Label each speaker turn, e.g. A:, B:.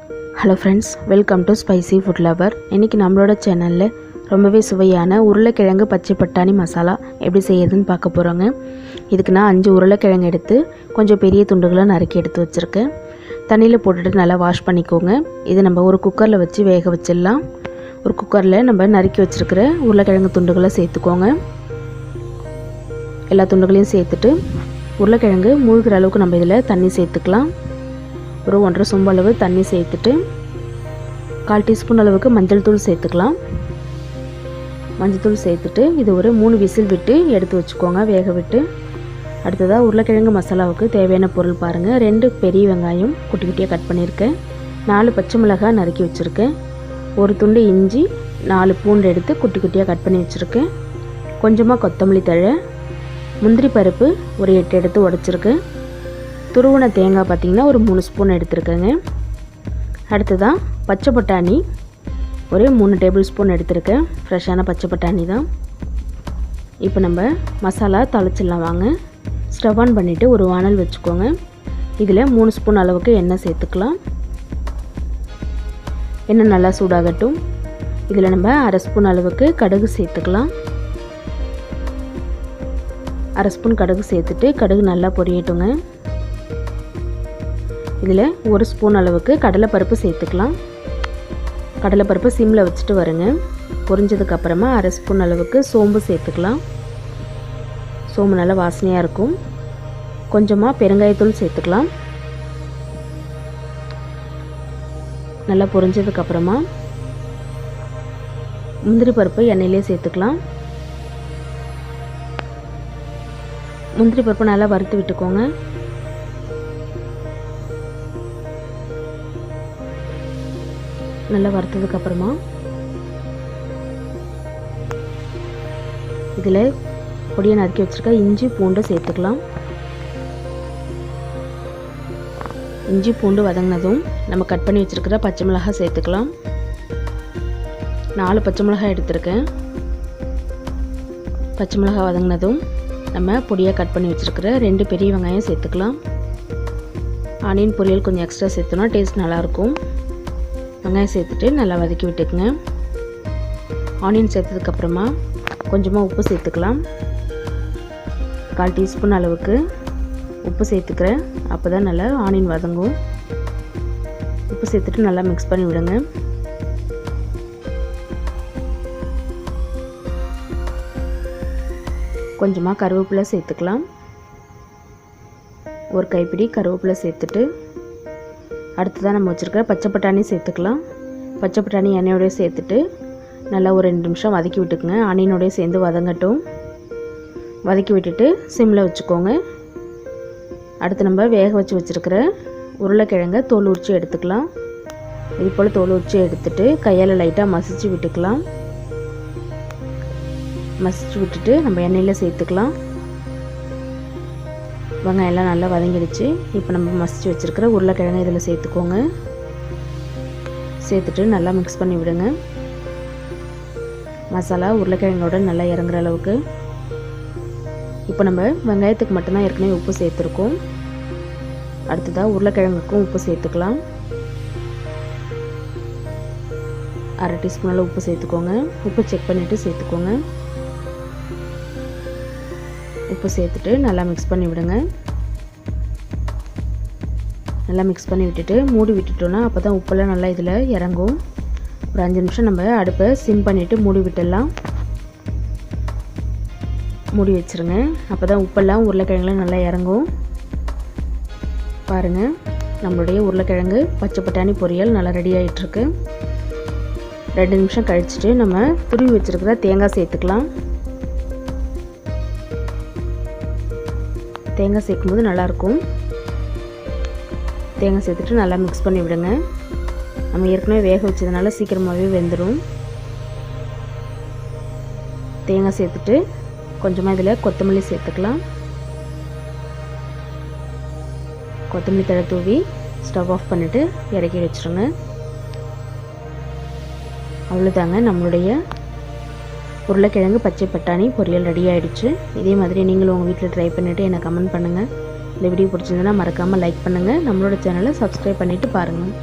A: Hello friends, welcome to spicy food lower. இன்றைக்கி நம்மளோட சேனலில் ரொம்பவே சுவையான உருளைக்கிழங்கு பச்சை பட்டாணி மசாலா எப்படி செய்யறதுன்னு பார்க்க போகிறோங்க. இதுக்கு நான் 5 உருளைக்கிழங்கு எடுத்து கொஞ்சம் பெரிய துண்டுகளாக நறுக்கி எடுத்து வச்சுருக்கேன். தண்ணியில் போட்டுட்டு நல்லா வாஷ் பண்ணிக்கோங்க. இது நம்ம ஒரு குக்கரில் வச்சு வேக வச்சிடலாம். ஒரு குக்கரில் நம்ம நறுக்கி வச்சுருக்கிற உருளைக்கிழங்கு துண்டுகளை சேர்த்துக்கோங்க. எல்லா துண்டுகளையும் சேர்த்துட்டு உருளைக்கிழங்கு மூழ்கிற அளவுக்கு நம்ம இதில் தண்ணி சேர்த்துக்கலாம். ஒரு 1.5 சொம்பு அளவு தண்ணி சேர்த்துட்டு 1/4 டீஸ்பூன் அளவுக்கு மஞ்சள் தூள் சேர்த்துக்கலாம். மஞ்சள் தூள் சேர்த்துட்டு இது ஒரு 3 விசில் விட்டு எடுத்து வச்சுக்கோங்க, வேக விட்டு. அடுத்ததாக உருளைக்கிழங்கு மசாலாவுக்கு தேவையான பொருள் பாருங்கள். 2 பெரிய வெங்காயம் குட்டி குட்டியாக கட் பண்ணியிருக்கேன். 4 பச்சை மிளகாய் நறுக்கி வச்சுருக்கேன். ஒரு துண்டு இஞ்சி, 4 பூண்டு எடுத்து குட்டி குட்டியாக கட் பண்ணி வச்சுருக்கேன். கொஞ்சமாக கொத்தமல்லி தழை, முந்திரி பருப்பு ஒரு 8 எடுத்து உடச்சிருக்கேன். துருவன தேங்காய் பார்த்திங்கன்னா ஒரு 3 ஸ்பூன் எடுத்துருக்கேங்க. அடுத்ததான் பச்சை பட்டாணி ஒரு 3 டேபிள் ஸ்பூன் எடுத்துருக்கேன். ஃப்ரெஷ்ஷான பச்சை பட்டாணி தான். இப்போ நம்ம மசாலா தாளிச்சிடலாம் வாங்க. ஸ்டவ் ஆன் பண்ணிவிட்டு ஒரு வானல் வச்சுக்கோங்க. இதில் 3 ஸ்பூன் அளவுக்கு எண்ணெய் சேர்த்துக்கலாம். எண்ணெய் நல்லா சூடாகட்டும். இதில் நம்ம 1/2 ஸ்பூன் அளவுக்கு கடுகு சேர்த்துக்கலாம். 1/2 ஸ்பூன் கடுகு சேர்த்துட்டு கடுகு நல்லா பொரியட்டுங்க. இதில் 1 ஸ்பூன் அளவுக்கு கடலைப்பருப்பு சேர்த்துக்கலாம். கடலைப்பருப்பு சிம்மில் வச்சுட்டு வருங்க. பொரிஞ்சதுக்கப்புறமா 1/2 ஸ்பூன் அளவுக்கு சோம்பு சேர்த்துக்கலாம். சோம்பு நல்லா வாசனையாக இருக்கும். கொஞ்சமாக பெருங்காயத்தூள் சேர்த்துக்கலாம். நல்லா பொரிஞ்சதுக்கப்புறமா முந்திரி பருப்பு எண்ணெயிலே சேர்த்துக்கலாம். முந்திரி பருப்பு நல்லா வறுத்து விட்டுக்கோங்க. நல்லா வறுத்ததுக்கப்புறமா இதில் பொடியை நறுக்கி வச்சுருக்க இஞ்சி பூண்டு சேர்த்துக்கலாம். இஞ்சி பூண்டு வதங்கினதும் நம்ம கட் பண்ணி வச்சுருக்கிற பச்சை மிளகாய் சேர்த்துக்கலாம். 4 பச்சை மிளகாய் எடுத்துருக்கேன். பச்சை மிளகாய் வதங்கினதும் நம்ம பொடியாக கட் பண்ணி வச்சுருக்கிற 2 பெரிய வெங்காயம் சேர்த்துக்கலாம். ஆனியன் பொரியல் கொஞ்சம் எக்ஸ்ட்ரா சேர்த்தோன்னா டேஸ்ட் நல்லாயிருக்கும். வெங்காயம் சேர்த்துட்டு நல்லா வதக்கி விட்டுக்குங்க. ஆனியன் சேர்த்ததுக்கப்புறமா கொஞ்சமாக உப்பு சேர்த்துக்கலாம். 1/4 டீஸ்பூன் அளவுக்கு உப்பு சேர்த்துக்கிறேன். அப்போ தான் நல்லா ஆனியன் வதங்கும். உப்பு சேர்த்துட்டு நல்லா மிக்ஸ் பண்ணி விடுங்க. கொஞ்சமாக கருவேப்பிலை சேர்த்துக்கலாம். ஒரு கைப்பிடி கருவேப்பிலை சேர்த்துட்டு அடுத்ததாக நம்ம வச்சுருக்கிற பச்சை பட்டாணி சேர்த்துக்கலாம். பச்சை பட்டாணி எண்ணெயோடய சேர்த்துட்டு நல்லா ஒரு 2 நிமிஷம் வதக்கி விட்டுக்குங்க. ஆனியனோடய சேர்ந்து வதங்கட்டும். வதக்கி விட்டுட்டு சிம்மில் வச்சுக்கோங்க. அடுத்து நம்ம வேக வச்சுருக்கிற உருளைக்கிழங்கை தோல் உரித்து எடுத்துக்கலாம். இது போல் தோல் உரித்து எடுத்துட்டு கையால் லைட்டாக மசிச்சு விட்டுக்கலாம். மசிச்சு விட்டுட்டு நம்ம எண்ணெயில் சேர்த்துக்கலாம். வெங்காயம் எல்லாம் நல்லா வதங்கிடுச்சு. இப்போ நம்ம மசிச்சு வச்சுருக்கிற உருளைக்கிழங்கு இதில் சேர்த்துக்கோங்க. சேர்த்துட்டு நல்லா மிக்ஸ் பண்ணி விடுங்க. மசாலா உருளைக்கிழங்கோட நல்லா இறங்குற அளவுக்கு. இப்போ நம்ம வெங்காயத்துக்கு மட்டும்தான் ஏற்கனவே உப்பு சேர்த்துருக்கோம். அடுத்ததாக உருளைக்கிழங்குக்கும் உப்பு சேர்த்துக்கலாம். 1/2 டீஸ்பூன் அளவு உப்பு சேர்த்துக்கோங்க. உப்பு செக் பண்ணிவிட்டு சேர்த்துக்கோங்க. உப்பு சேர்த்துட்டு நல்லா மிக்ஸ் பண்ணி விடுங்க. நல்லா மிக்ஸ் பண்ணி விட்டுட்டு மூடி விட்டுட்டோன்னா அப்போ தான் உப்பெல்லாம் நல்லா இதில் இறங்கும். ஒரு 5 நிமிஷம் நம்ம அடுப்பை சிம் பண்ணிவிட்டு மூடி விட்டுடலாம். மூடி வச்சுருங்க. அப்போ தான் உப்பெல்லாம் உருளைக்கிழங்குலாம் நல்லா இறங்கும். பாருங்கள், நம்மளுடைய உருளைக்கிழங்கு பச்சை பட்டாணி பொரியல் நல்லா ரெடி ஆகிட்டுருக்கு. 2 நிமிஷம் கழிச்சிட்டு நம்ம துருவி வச்சுருக்கிற தேங்காய் சேர்த்துக்கலாம். தேங்காய் சேர்க்கும்போது நல்லாயிருக்கும். தேங்காய் சேர்த்துட்டு நல்லா மிக்ஸ் பண்ணி விடுங்க. நம்ம ஏற்கனவே வேக வச்சதுனால சீக்கிரமாகவே வெந்துடும். தேங்காய் சேர்த்துட்டு கொஞ்சமாக இதில் கொத்தமல்லி சேர்த்துக்கலாம். கொத்தமல்லி தழை தூவி ஸ்டவ் ஆஃப் பண்ணிவிட்டு இறக்கி வச்சுருங்க. அவ்வளோதாங்க, நம்மளுடைய உருளைக்கிழங்கு பச்சை பட்டாணி பொரியல் ரெடி ஆகிடுச்சு. இதே மாதிரி நீங்களும் உங்கள் வீட்டில் ட்ரை பண்ணிவிட்டு எனக்கு கமெண்ட் பண்ணுங்கள். இந்த வீடியோ பிடிச்சிருந்ததுன்னா மறக்காமல் லைக் பண்ணுங்கள். நம்மளோட சேனலை சப்ஸ்கிரைப் பண்ணிவிட்டு பாருங்கள்.